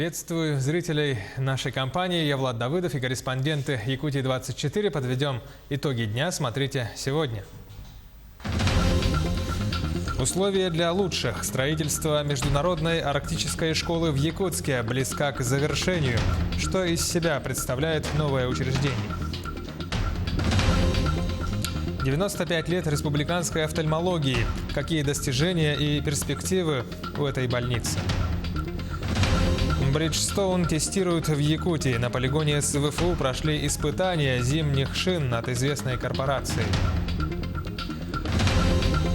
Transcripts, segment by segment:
Приветствую зрителей нашей компании. Я Влад Давыдов и корреспонденты Якутии-24. Подведем итоги дня. Смотрите сегодня. Условия для лучших. Строительство Международной арктической школы в Якутске близка к завершению. Что из себя представляет новое учреждение? 95 лет республиканской офтальмологии. Какие достижения и перспективы у этой больницы? Bridgestone тестируют в Якутии. На полигоне СВФУ прошли испытания зимних шин от известной корпорации.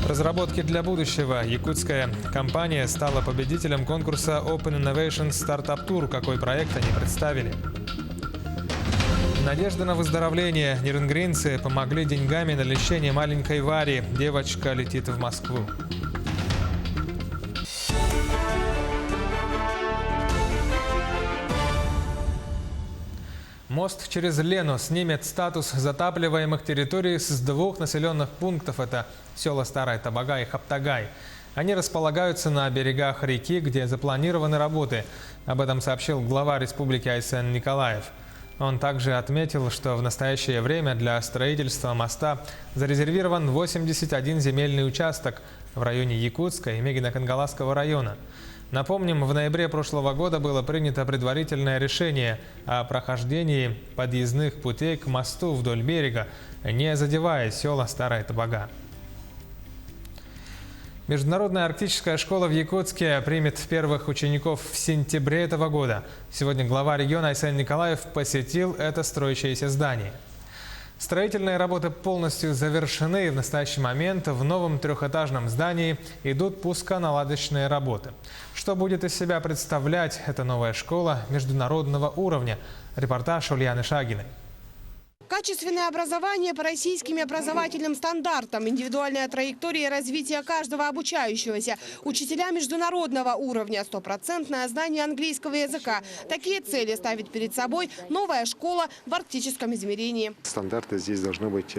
Разработки для будущего. Якутская компания стала победителем конкурса Open Innovation Startup Tour. Какой проект они представили? Надежда на выздоровление. Ниренгринцы помогли деньгами на лечение маленькой Вари. Девочка летит в Москву. Мост через Лену снимет статус затапливаемых территорий с двух населенных пунктов. Это села Старая Табага и Хаптагай. Они располагаются на берегах реки, где запланированы работы. Об этом сообщил глава республики Айсен Николаев. Он также отметил, что в настоящее время для строительства моста зарезервирован 81 земельный участок в районе Якутска и Мегино-Кангаласского района. Напомним, в ноябре прошлого года было принято предварительное решение о прохождении подъездных путей к мосту вдоль берега, не задевая села Старая Табага. Международная арктическая школа в Якутске примет первых учеников в сентябре этого года. Сегодня глава региона Айсен Николаев посетил это строящееся здание. Строительные работы полностью завершены, и в настоящий момент в новом трехэтажном здании идут пусконаладочные работы. Что будет из себя представлять эта новая школа международного уровня? Репортаж Ульяны Шагиной. Качественное образование по российским образовательным стандартам, индивидуальная траектория развития каждого обучающегося, учителя международного уровня, стопроцентное знание английского языка. Такие цели ставит перед собой новая школа в арктическом измерении. Стандарты здесь должны быть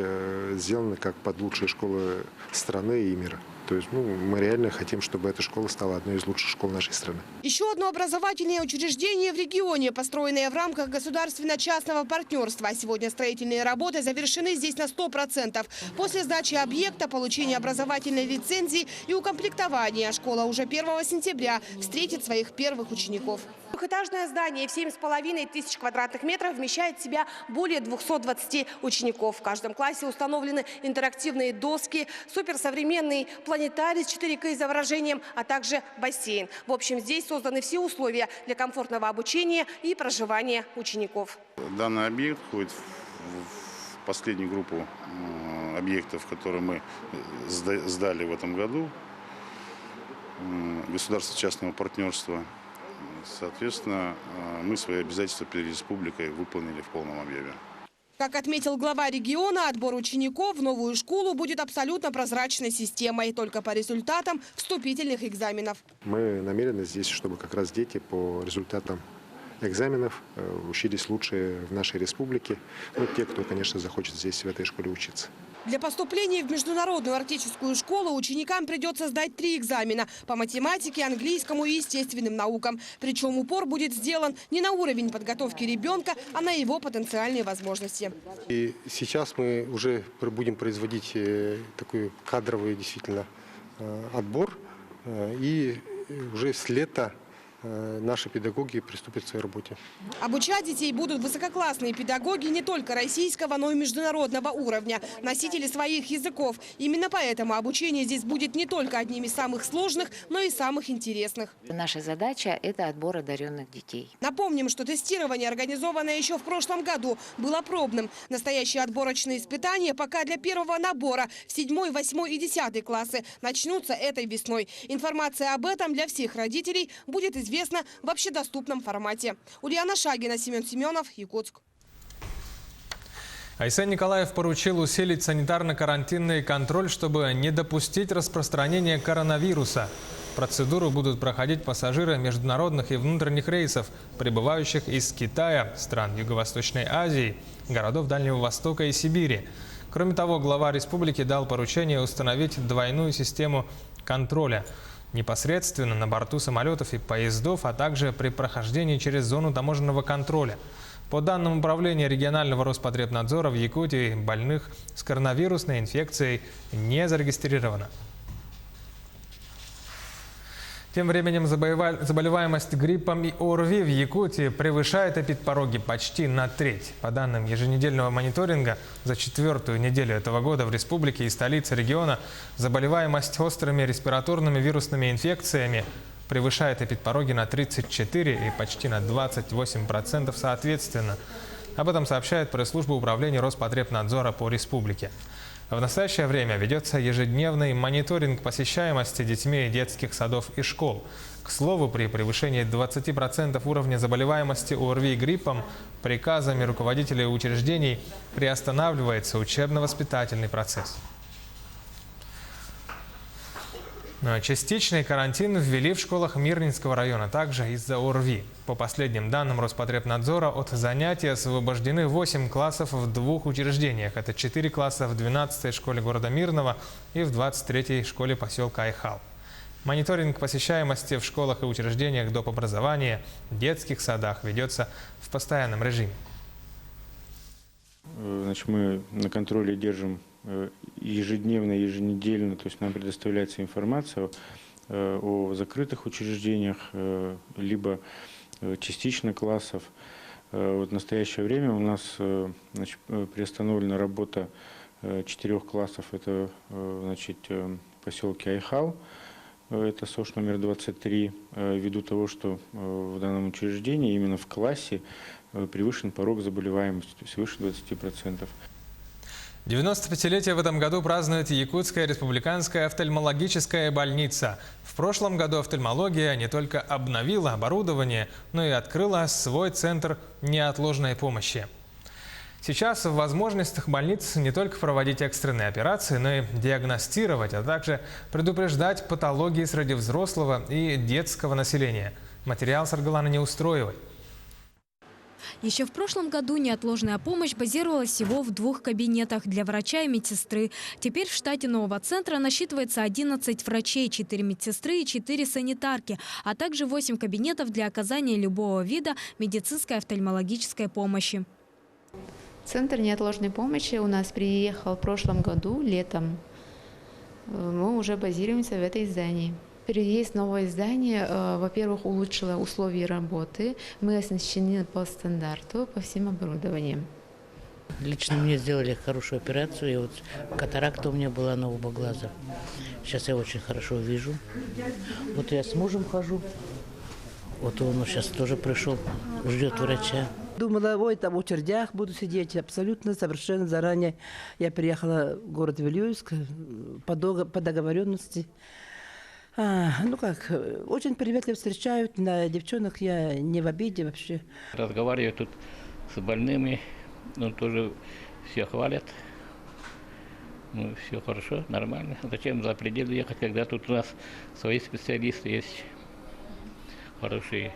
сделаны как под лучшие школы страны и мира. То есть мы реально хотим, чтобы эта школа стала одной из лучших школ нашей страны. Еще одно образовательное учреждение в регионе, построенное в рамках государственно-частного партнерства. Сегодня строительные работы завершены здесь на 100%. После сдачи объекта, получения образовательной лицензии и укомплектования школа уже 1 сентября встретит своих первых учеников. Двухэтажное здание в 7,5 тысяч квадратных метров вмещает в себя более 220 учеников. В каждом классе установлены интерактивные доски, суперсовременный планетарий с 4К изображением, а также бассейн. В общем, здесь созданы все условия для комфортного обучения и проживания учеников. Данный объект входит в последнюю группу объектов, которые мы сдали в этом году. Государственно-частного партнерства. Соответственно, мы свои обязательства перед республикой выполнили в полном объеме. Как отметил глава региона, отбор учеников в новую школу будет абсолютно прозрачной системой, только по результатам вступительных экзаменов. Мы намерены здесь, чтобы как раз дети по результатам экзаменов учились лучше в нашей республике. Те, кто, конечно, захочет здесь в этой школе учиться. Для поступления в Международную арктическую школу ученикам придется сдать 3 экзамена по математике, английскому и естественным наукам. Причем упор будет сделан не на уровень подготовки ребенка, а на его потенциальные возможности. И сейчас мы уже будем производить такой кадровый действительно отбор. И уже с лета наши педагоги приступят к своей работе. Обучать детей будут высококлассные педагоги не только российского, но и международного уровня, носители своих языков. Именно поэтому обучение здесь будет не только одним из самых сложных, но и самых интересных. Наша задача – это отбор одаренных детей. Напомним, что тестирование, организованное еще в прошлом году, было пробным. Настоящие отборочные испытания пока для первого набора в 7, 8 и 10 классы начнутся этой весной. Информация об этом для всех родителей будет известна в общедоступном формате. Ульяна Шагина, Семен Семенов, Якутск. Айсен Николаев поручил усилить санитарно-карантинный контроль, чтобы не допустить распространения коронавируса. Процедуру будут проходить пассажиры международных и внутренних рейсов, прибывающих из Китая, стран Юго-Восточной Азии, городов Дальнего Востока и Сибири. Кроме того, глава республики дал поручение установить двойную систему контроля. непосредственно на борту самолетов и поездов, а также при прохождении через зону таможенного контроля. По данным Управления регионального Роспотребнадзора, в Якутии больных с коронавирусной инфекцией не зарегистрировано. Тем временем заболеваемость гриппом и ОРВИ в Якутии превышает эпидпороги почти на треть. По данным еженедельного мониторинга, за 4-ю неделю этого года в республике и столице региона заболеваемость острыми респираторными вирусными инфекциями превышает эпидпороги на 34 и почти на 28% соответственно. Об этом сообщает пресс-служба Управления Роспотребнадзора по республике. В настоящее время ведется ежедневный мониторинг посещаемости детьми детских садов и школ. К слову, при превышении 20% уровня заболеваемости ОРВИ гриппом приказами руководителей учреждений приостанавливается учебно-воспитательный процесс. Частичный карантин ввели в школах Мирнинского района, также из-за ОРВИ. По последним данным Роспотребнадзора, от занятий освобождены 8 классов в 2 учреждениях. Это 4 класса в 12-й школе города Мирного и в 23-й школе поселка Айхал. Мониторинг посещаемости в школах и учреждениях доп. Образования, детских садах ведется в постоянном режиме. Значит, мы на контроле держим ежедневно, еженедельно, то есть нам предоставляется информация о закрытых учреждениях, либо частично классов. Вот в настоящее время у нас, значит, приостановлена работа 4 классов, это, значит, поселке Айхал, это СОШ номер 23, ввиду того, что в данном учреждении именно в классе превышен порог заболеваемости, свыше 20%. 95-летие в этом году празднует Якутская республиканская офтальмологическая больница. В прошлом году офтальмология не только обновила оборудование, но и открыла свой центр неотложной помощи. Сейчас в возможностях больниц не только проводить экстренные операции, но и диагностировать, а также предупреждать патологии среди взрослого и детского населения. Материал Саргаланы Неустроевой. Еще в прошлом году неотложная помощь базировалась всего в 2 кабинетах для врача и медсестры. Теперь в штате нового центра насчитывается 11 врачей, 4 медсестры и 4 санитарки, а также 8 кабинетов для оказания любого вида медицинской офтальмологической помощи. Центр неотложной помощи у нас приехал в прошлом году, летом. Мы уже базируемся в этой здании. Есть новое здание, во-первых, улучшило условия работы. Мы оснащены по стандарту, по всем оборудованиям. Лично мне сделали хорошую операцию, и вот катаракта у меня была на оба глаза. Сейчас я очень хорошо вижу. Вот я с мужем хожу, вот он сейчас тоже пришел, ждет врача. Думала, ой, там в очередях буду сидеть. Абсолютно, совершенно заранее. Я приехала в город Вилюйск по договоренности. Ну как, очень приветливо встречают, на девчонок я не в обиде вообще. Разговариваю тут с больными, ну тоже все хвалят. Ну все хорошо, нормально. Зачем за пределы ехать, когда тут у нас свои специалисты есть хорошие.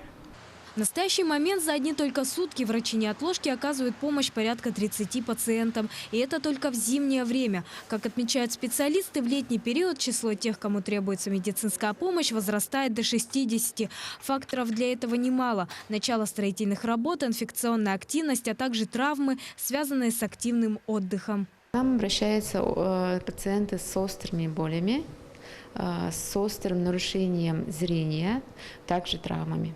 В настоящий момент за одни только сутки врачи-неотложки оказывают помощь порядка 30 пациентам. И это только в зимнее время. Как отмечают специалисты, в летний период число тех, кому требуется медицинская помощь, возрастает до 60. Факторов для этого немало. Начало строительных работ, инфекционная активность, а также травмы, связанные с активным отдыхом. К нам обращаются пациенты с острыми болями, с острым нарушением зрения, также травмами.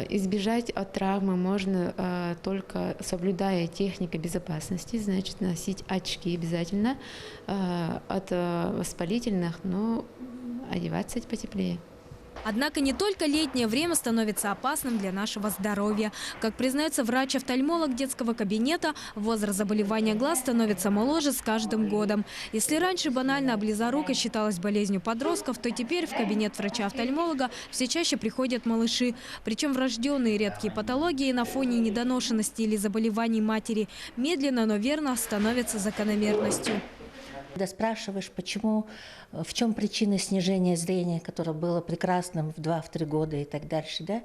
Избежать от травмы можно только соблюдая технику безопасности, значит носить очки обязательно, от воспалительных, но одеваться потеплее. Однако не только летнее время становится опасным для нашего здоровья. Как признается врач-офтальмолог детского кабинета, возраст заболевания глаз становится моложе с каждым годом. Если раньше банальная близорукость считалась болезнью подростков, то теперь в кабинет врача-офтальмолога все чаще приходят малыши. Причем врожденные редкие патологии на фоне недоношенности или заболеваний матери медленно, но верно становятся закономерностью. Когда спрашиваешь, почему, в чем причина снижения зрения, которое было прекрасным в 2-3 года и так дальше, да,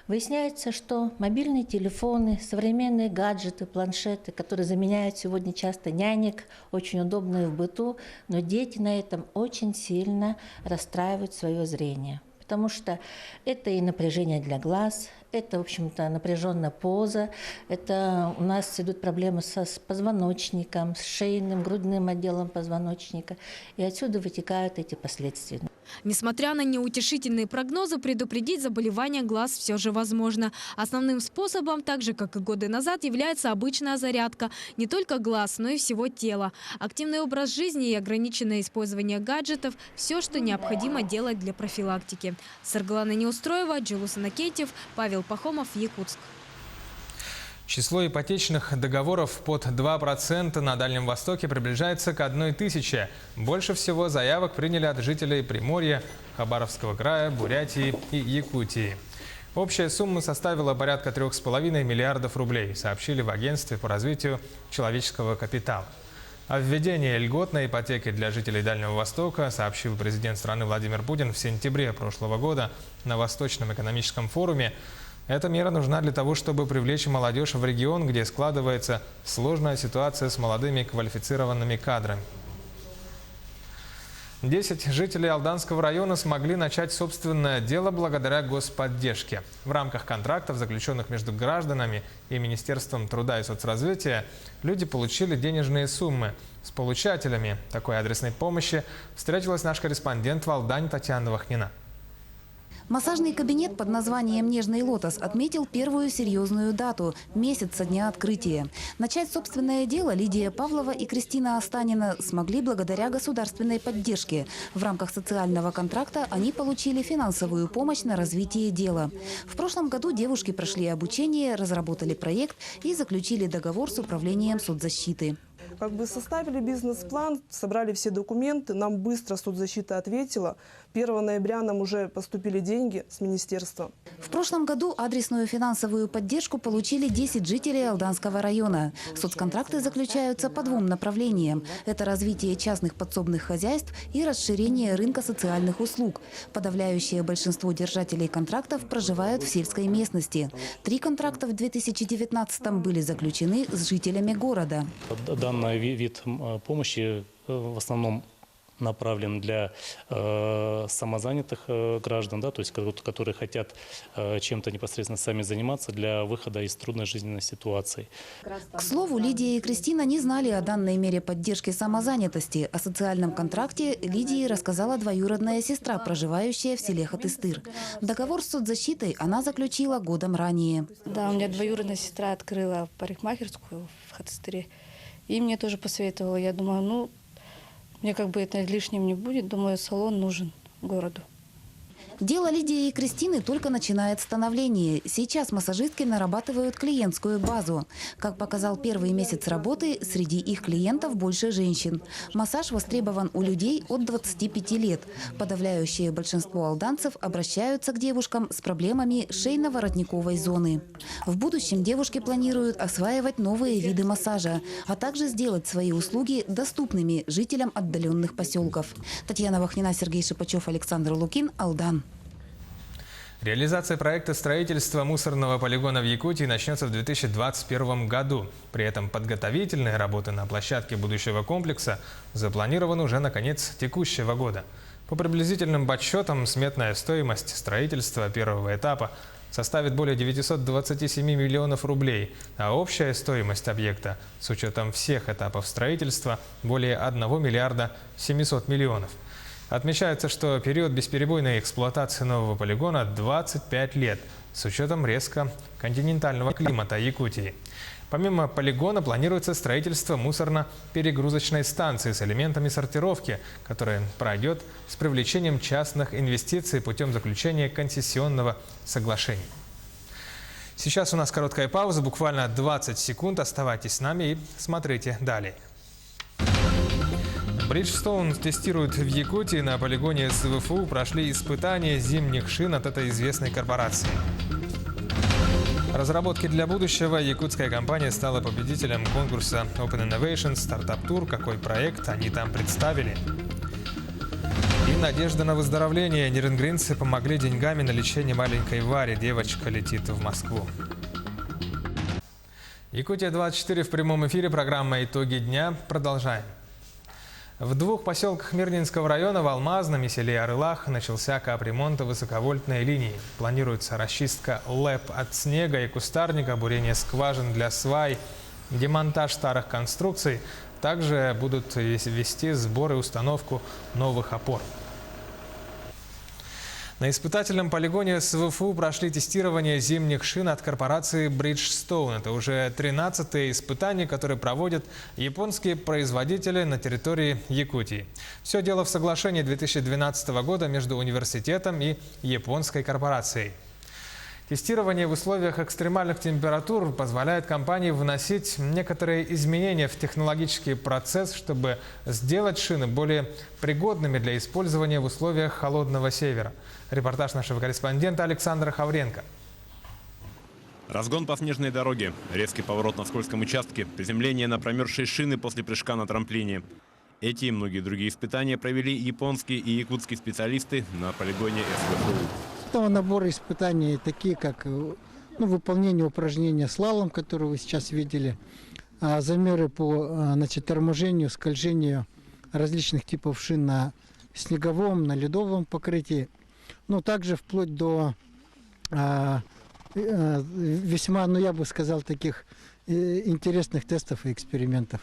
Выясняется, что мобильные телефоны, современные гаджеты, планшеты, которые заменяют сегодня часто нянек, очень удобные в быту, но дети на этом очень сильно расстраивают свое зрение. Потому что это и напряжение для глаз, это, в общем-то, напряженная поза, это у нас идут проблемы с позвоночником, с шейным, грудным отделом позвоночника, и отсюда вытекают эти последствия. Несмотря на неутешительные прогнозы, предупредить заболевания глаз все же возможно. Основным способом, так же как и годы назад, является обычная зарядка не только глаз, но и всего тела. Активный образ жизни и ограниченное использование гаджетов – все, что необходимо делать для профилактики. Саргалана Неустроева, Джилус Анакетьев, Павел Пахомов, Якутск. Число ипотечных договоров под 2% на Дальнем Востоке приближается к 1000. Больше всего заявок приняли от жителей Приморья, Хабаровского края, Бурятии и Якутии. Общая сумма составила порядка 3,5 миллиардов рублей, сообщили в Агентстве по развитию человеческого капитала. О введении льготной ипотеки для жителей Дальнего Востока сообщил президент страны Владимир Путин в сентябре прошлого года на Восточном экономическом форуме. Эта мера нужна для того, чтобы привлечь молодежь в регион, где складывается сложная ситуация с молодыми квалифицированными кадрами. 10 жителей Алданского района смогли начать собственное дело благодаря господдержке. В рамках контрактов, заключенных между гражданами и Министерством труда и соцразвития, люди получили денежные суммы. С получателями такой адресной помощи встретилась наш корреспондент в Алдане Татьяна Вахнина. Массажный кабинет под названием «Нежный лотос» отметил первую серьезную дату – месяц со дня открытия. Начать собственное дело Лидия Павлова и Кристина Останина смогли благодаря государственной поддержке. В рамках социального контракта они получили финансовую помощь на развитие дела. В прошлом году девушки прошли обучение, разработали проект и заключили договор с управлением соцзащиты. Составили бизнес-план, собрали все документы, нам быстро соцзащита ответила. 1 ноября нам уже поступили деньги с министерства. В прошлом году адресную финансовую поддержку получили 10 жителей Алданского района. Соцконтракты заключаются по 2 направлениям. Это развитие частных подсобных хозяйств и расширение рынка социальных услуг. Подавляющее большинство держателей контрактов проживают в сельской местности. 3 контракта в 2019-м были заключены с жителями города. Данный вид помощи в основном направлен для самозанятых граждан, то есть которые хотят чем-то непосредственно сами заниматься для выхода из трудной жизненной ситуации. К слову, Лидия и Кристина не знали о данной мере поддержки самозанятости. О социальном контракте Лидии рассказала двоюродная сестра, проживающая в селе Хатыстыр. Договор с соцзащитой она заключила годом ранее. Да, у меня двоюродная сестра открыла парикмахерскую в Хатыстыре. И мне тоже посоветовала. Я думаю, мне это лишним не будет. Думаю, салон нужен городу. Дело Лидии и Кристины только начинает становление. Сейчас массажистки нарабатывают клиентскую базу. Как показал первый месяц работы, среди их клиентов больше женщин. Массаж востребован у людей от 25 лет. Подавляющее большинство алданцев обращаются к девушкам с проблемами шейно-воротниковой зоны. В будущем девушки планируют осваивать новые виды массажа, а также сделать свои услуги доступными жителям отдаленных поселков. Татьяна Вахнина, Сергей Шипачев, Александр Лукин, Алдан. Реализация проекта строительства мусорного полигона в Якутии начнется в 2021 году. При этом подготовительные работы на площадке будущего комплекса запланированы уже на конец текущего года. По приблизительным подсчетам, сметная стоимость строительства первого этапа составит более 927 миллионов рублей, а общая стоимость объекта с учетом всех этапов строительства более 1 миллиарда 700 миллионов. Отмечается, что период бесперебойной эксплуатации нового полигона 25 лет с учетом резко континентального климата Якутии. Помимо полигона планируется строительство мусорно-перегрузочной станции с элементами сортировки, которая пройдет с привлечением частных инвестиций путем заключения концессионного соглашения. Сейчас у нас короткая пауза, буквально 20 секунд. Оставайтесь с нами и смотрите далее. Bridgestone тестируют в Якутии. На полигоне СВФУ прошли испытания зимних шин от этой известной корпорации. Разработки для будущего. Якутская компания стала победителем конкурса Open Innovation Startup Tour. Какой проект они там представили? И надежда на выздоровление. Нерингринцы помогли деньгами на лечение маленькой Варе. Девочка летит в Москву. Якутия-24 в прямом эфире. Программа «Итоги дня». Продолжаем. В двух поселках Мирнинского района, в Алмазном и селе Арылах, начался капремонт высоковольтной линии. Планируется расчистка ЛЭП от снега и кустарника, бурение скважин для свай, демонтаж старых конструкций. Также будут вести сбор и установку новых опор. На испытательном полигоне СВФУ прошли тестирование зимних шин от корпорации Bridgestone. Это уже 13-е испытание, которое проводят японские производители на территории Якутии. Все дело в соглашении 2012 года между университетом и японской корпорацией. Тестирование в условиях экстремальных температур позволяет компании вносить некоторые изменения в технологический процесс, чтобы сделать шины более пригодными для использования в условиях холодного севера. Репортаж нашего корреспондента Александра Хавренко. Разгон по снежной дороге, резкий поворот на скользком участке, приземление на промерзшие шины после прыжка на трамплине. Эти и многие другие испытания провели японские и якутские специалисты на полигоне СВФУ. Этого набора испытаний такие, как выполнение упражнения слалом, которое вы сейчас видели, замеры по торможению, скольжению различных типов шин на снеговом, на ледовом покрытии, также вплоть до весьма, я бы сказал, таких интересных тестов и экспериментов.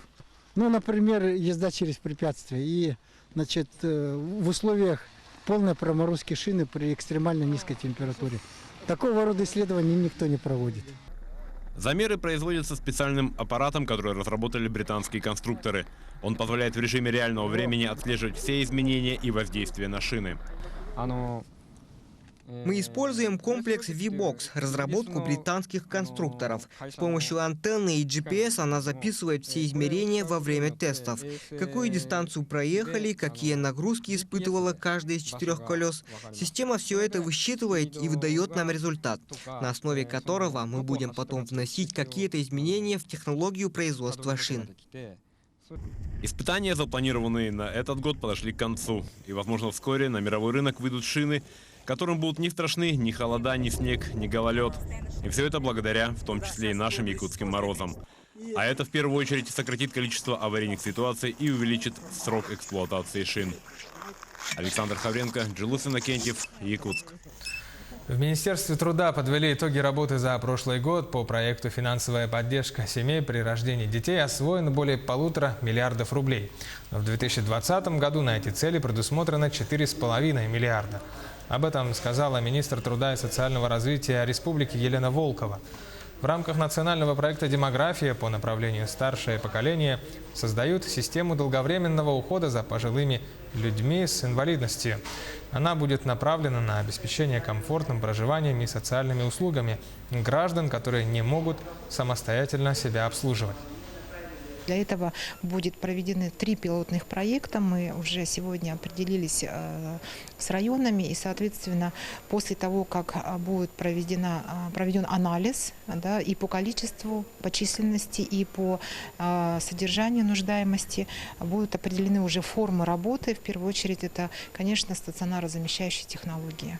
Например, езда через препятствия и, в условиях полной проморозки шины при экстремально низкой температуре. Такого рода исследований никто не проводит. Замеры производятся специальным аппаратом, который разработали британские конструкторы. Он позволяет в режиме реального времени отслеживать все изменения и воздействия на шины. Мы используем комплекс V-Box, разработку британских конструкторов. С помощью антенны и GPS она записывает все измерения во время тестов. Какую дистанцию проехали, какие нагрузки испытывала каждая из 4 колес. Система все это высчитывает и выдает нам результат, на основе которого мы будем потом вносить какие-то изменения в технологию производства шин. Испытания, запланированные на этот год, подошли к концу. И, возможно, вскоре на мировой рынок выйдут шины, которым будут не страшны ни холода, ни снег, ни гололед. И все это благодаря, в том числе и нашим якутским морозам. А это в первую очередь сократит количество аварийных ситуаций и увеличит срок эксплуатации шин. Александр Хавренко, Джилус Иннокентьев, Якутск. В Министерстве труда подвели итоги работы за прошлый год. По проекту «Финансовая поддержка семей при рождении детей» освоено более 1,5 миллиарда рублей. Но в 2020 году на эти цели предусмотрено 4,5 миллиарда. Об этом сказала министр труда и социального развития республики Елена Волкова. В рамках национального проекта «Демография» по направлению «Старшее поколение» создают систему долговременного ухода за пожилыми людьми с инвалидностью. Она будет направлена на обеспечение комфортным проживанием и социальными услугами граждан, которые не могут самостоятельно себя обслуживать. Для этого будет проведены 3 пилотных проекта. Мы уже сегодня определились с районами, и, соответственно, после того, как будет проведен анализ, и по количеству, по численности, и по содержанию нуждаемости, будут определены уже формы работы. В первую очередь, это, конечно, стационарозамещающие технологии.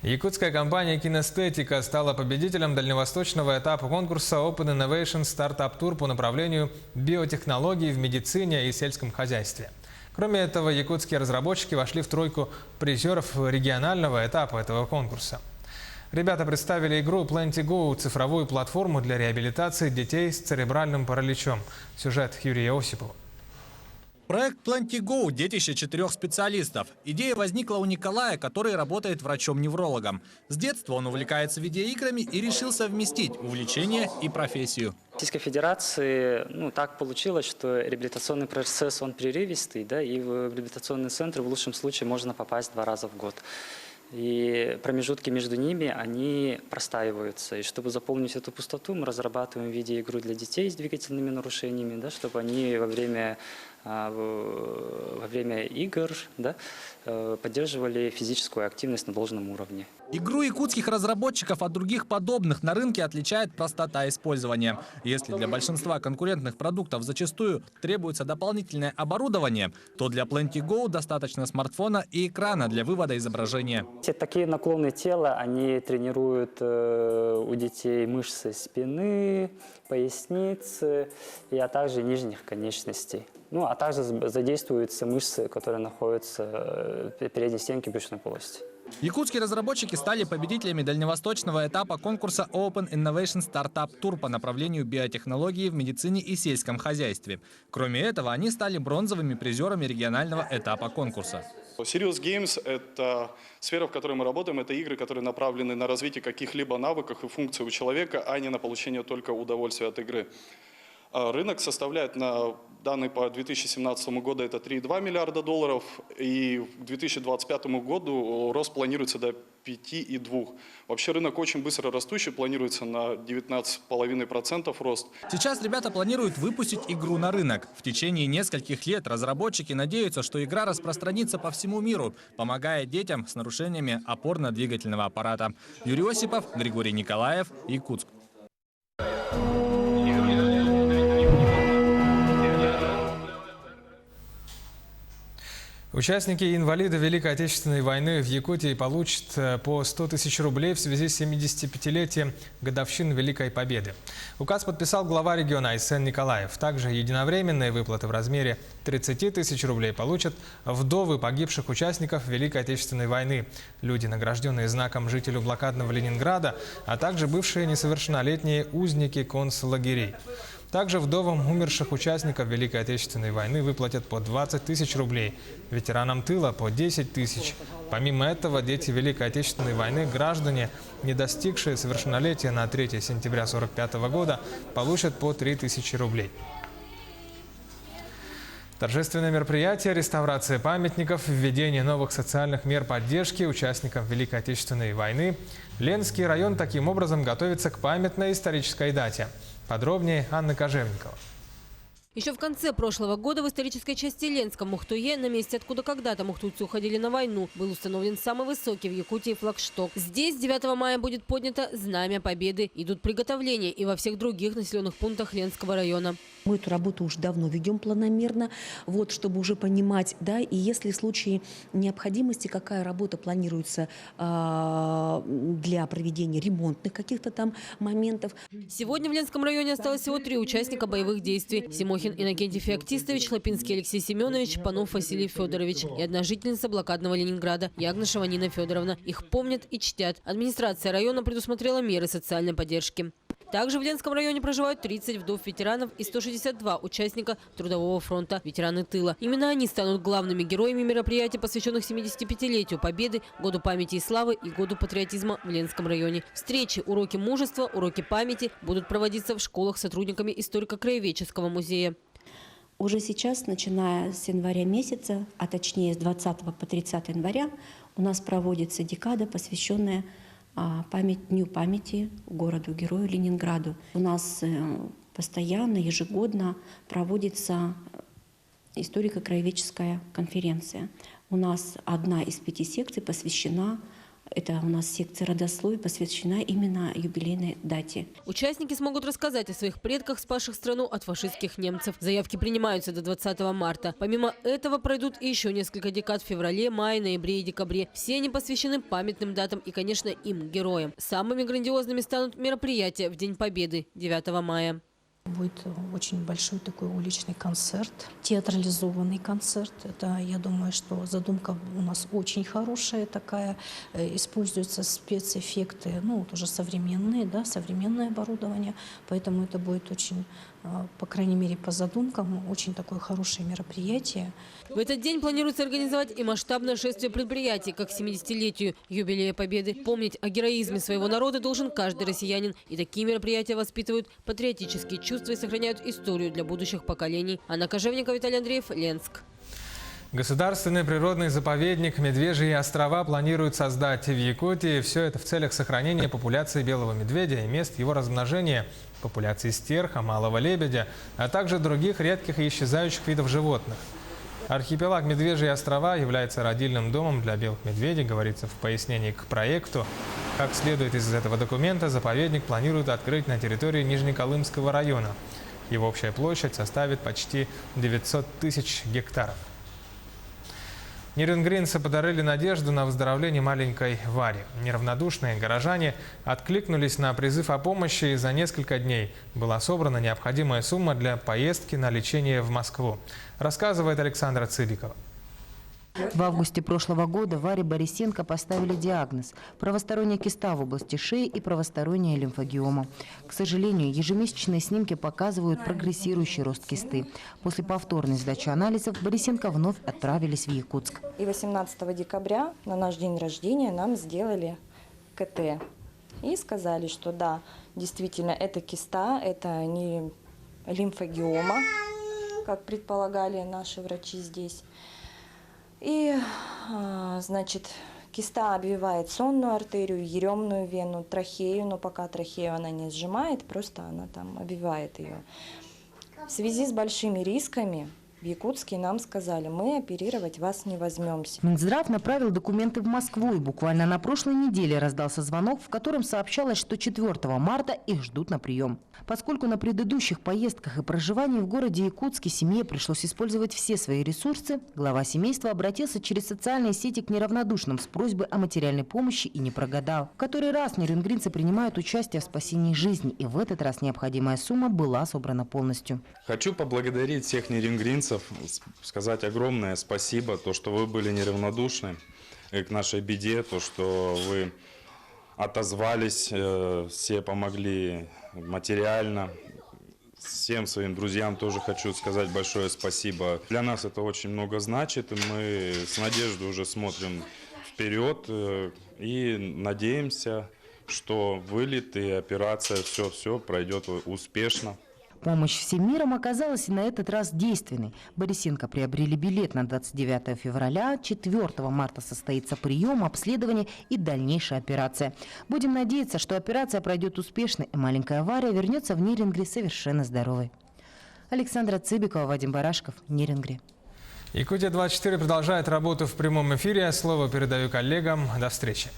Якутская компания «Кинестетика» стала победителем дальневосточного этапа конкурса Open Innovation Startup Tour по направлению биотехнологий в медицине и сельском хозяйстве. Кроме этого, якутские разработчики вошли в тройку призеров регионального этапа этого конкурса. Ребята представили игру Plantigo, цифровую платформу для реабилитации детей с церебральным параличом. Сюжет Юрия Осипова. Проект Plantigo – детище 4 специалистов. Идея возникла у Николая, который работает врачом-неврологом. С детства он увлекается видеоиграми и решил совместить увлечение и профессию. В Российской Федерации так получилось, что реабилитационный процесс он прерывистый, и в реабилитационный центр в лучшем случае можно попасть 2 раза в год. И промежутки между ними, они простаиваются. И чтобы заполнить эту пустоту, мы разрабатываем видеоигру для детей с двигательными нарушениями, чтобы они во время во время игр, да, поддерживали физическую активность на должном уровне. Игру якутских разработчиков от других подобных на рынке отличает простота использования. Если для большинства конкурентных продуктов зачастую требуется дополнительное оборудование, то для Plantigo достаточно смартфона и экрана для вывода изображения. Такие наклоны тела, они тренируют у детей мышцы спины, поясницы, а также нижних конечностей. Ну, а также задействуются мышцы, которые находятся в передней стенке брюшной полости. Якутские разработчики стали победителями дальневосточного этапа конкурса Open Innovation Startup Tour по направлению биотехнологии в медицине и сельском хозяйстве. Кроме этого, они стали бронзовыми призерами регионального этапа конкурса. Serious Games – это сфера, в которой мы работаем. Это игры, которые направлены на развитие каких-либо навыков и функций у человека, а не на получение только удовольствия от игры. Рынок составляет на данные по 2017 году это 3,2 миллиарда долларов, и к 2025 году рост планируется до 5,2. Вообще рынок очень быстро растущий, планируется на 19,5% рост. Сейчас ребята планируют выпустить игру на рынок. В течение нескольких лет разработчики надеются, что игра распространится по всему миру, помогая детям с нарушениями опорно-двигательного аппарата. Юрий Осипов, Григорий Николаев, Якутск. Участники и инвалиды Великой Отечественной войны в Якутии получат по 100 тысяч рублей в связи с 75-летием годовщины Великой Победы. Указ подписал глава региона Айсен Николаев. Также единовременные выплаты в размере 30 тысяч рублей получат вдовы погибших участников Великой Отечественной войны, люди, награжденные знаком жителю блокадного Ленинграда, а также бывшие несовершеннолетние узники концлагерей. Также вдовам умерших участников Великой Отечественной войны выплатят по 20 тысяч рублей, ветеранам тыла по 10 тысяч. Помимо этого, дети Великой Отечественной войны, граждане, не достигшие совершеннолетия на 3 сентября 1945 года, получат по 3 тысячи рублей. Торжественное мероприятие, реставрация памятников, введение новых социальных мер поддержки участников Великой Отечественной войны. Ленский район таким образом готовится к памятной исторической дате. Подробнее Анна Кожевникова. Еще в конце прошлого года в исторической части Ленска, Мухтуе, на месте, откуда когда-то мухтуйцы уходили на войну, был установлен самый высокий в Якутии флагшток. Здесь 9 мая будет поднято Знамя Победы. Идут приготовления и во всех других населенных пунктах Ленского района. Мы эту работу уже давно ведем планомерно, чтобы уже понимать, да, и если в случае необходимости, какая работа планируется для проведения ремонтных каких-то там моментов. Сегодня в Ленском районе осталось всего 3 участника боевых действий. Симохин Иннокентий Феоктистович, Лапинский Алексей Семенович, Панов Василий Федорович и одна жительница блокадного Ленинграда Ягнышева Нина Федоровна. Их помнят и чтят. Администрация района предусмотрела меры социальной поддержки. Также в Ленском районе проживают 30 вдов-ветеранов и 162 участника Трудового фронта, ветераны тыла. Именно они станут главными героями мероприятий, посвященных 75-летию Победы, Году памяти и славы и Году патриотизма в Ленском районе. Встречи, уроки мужества, уроки памяти будут проводиться в школах сотрудниками историко-краеведческого музея. Уже сейчас, начиная с января месяца, а точнее с 20 по 30 января, у нас проводится декада, посвященная Дню памяти городу-герою Ленинграду. У нас постоянно, ежегодно проводится историко-краеведческая конференция. У нас одна из 5 секций посвящена, это у нас секция родословия, посвящена именно юбилейной дате. Участники смогут рассказать о своих предках, спасших страну от фашистских немцев. Заявки принимаются до 20 марта. Помимо этого пройдут и еще несколько декад в феврале, мае, ноябре и декабре. Все они посвящены памятным датам и, конечно, им, героям. Самыми грандиозными станут мероприятия в День Победы, 9 мая. Будет очень большой такой уличный концерт, театрализованный концерт. Это, я думаю, что задумка у нас очень хорошая такая. Используются спецэффекты, уже современные, да, современное оборудование. Поэтому это будет очень, по крайней мере, по задумкам, очень такое хорошее мероприятие. В этот день планируется организовать и масштабное шествие предприятий, как к 70-летию юбилея Победы. Помнить о героизме своего народа должен каждый россиянин. И такие мероприятия воспитывают патриотические чувства и сохраняют историю для будущих поколений. Анна Кожевникова, Виталий Андреев, Ленск. Государственный природный заповедник «Медвежьи острова» планируют создать в Якутии. Все это в целях сохранения популяции белого медведя и мест его размножения, популяции стерха, малого лебедя, а также других редких и исчезающих видов животных. Архипелаг «Медвежьи острова» является родильным домом для белых медведей, говорится в пояснении к проекту. Как следует из этого документа, заповедник планируют открыть на территории Нижнеколымского района. Его общая площадь составит почти 900 тысяч гектаров. Неренгринцы подарили надежду на выздоровление маленькой Варе. Неравнодушные горожане откликнулись на призыв о помощи, и за несколько дней была собрана необходимая сумма для поездки на лечение в Москву. Рассказывает Александра Цыбикова. В августе прошлого года Варе Борисенко поставили диагноз – правосторонняя киста в области шеи и правосторонняя лимфангиома. К сожалению, ежемесячные снимки показывают прогрессирующий рост кисты. После повторной сдачи анализов Борисенко вновь отправились в Якутск. И 18 декабря на наш день рождения нам сделали КТ. И сказали, что да, действительно, это киста, это не лимфангиома, как предполагали наши врачи здесь. И, значит, киста обвивает сонную артерию, еремную вену, трахею, но пока трахею она не сжимает, просто она там обвивает ее. В связи с большими рисками в Якутске нам сказали, мы оперировать вас не возьмемся. Минздрав направил документы в Москву, и буквально на прошлой неделе раздался звонок, в котором сообщалось, что 4 марта их ждут на прием. Поскольку на предыдущих поездках и проживании в городе Якутске семье пришлось использовать все свои ресурсы, глава семейства обратился через социальные сети к неравнодушным с просьбой о материальной помощи и не прогадал. В который раз неренгринцы принимают участие в спасении жизни, и в этот раз необходимая сумма была собрана полностью. Хочу поблагодарить всех неренгринцев, сказать огромное спасибо, то, что вы были неравнодушны к нашей беде, то, что вы отозвались, все помогли материально. Всем своим друзьям тоже хочу сказать большое спасибо. Для нас это очень много значит, и мы с надеждой уже смотрим вперед и надеемся, что вылет и операция все пройдет успешно. Помощь всем миром оказалась и на этот раз действенной. Борисенко приобрели билет на 29 февраля, 4 марта состоится прием, обследование и дальнейшая операция. Будем надеяться, что операция пройдет успешно, и маленькая Варя вернется в Нерингри совершенно здоровой. Александра Цыбикова, Вадим Барашков, Нерингри. Якутия-24 продолжает работу в прямом эфире. Слово передаю коллегам. До встречи.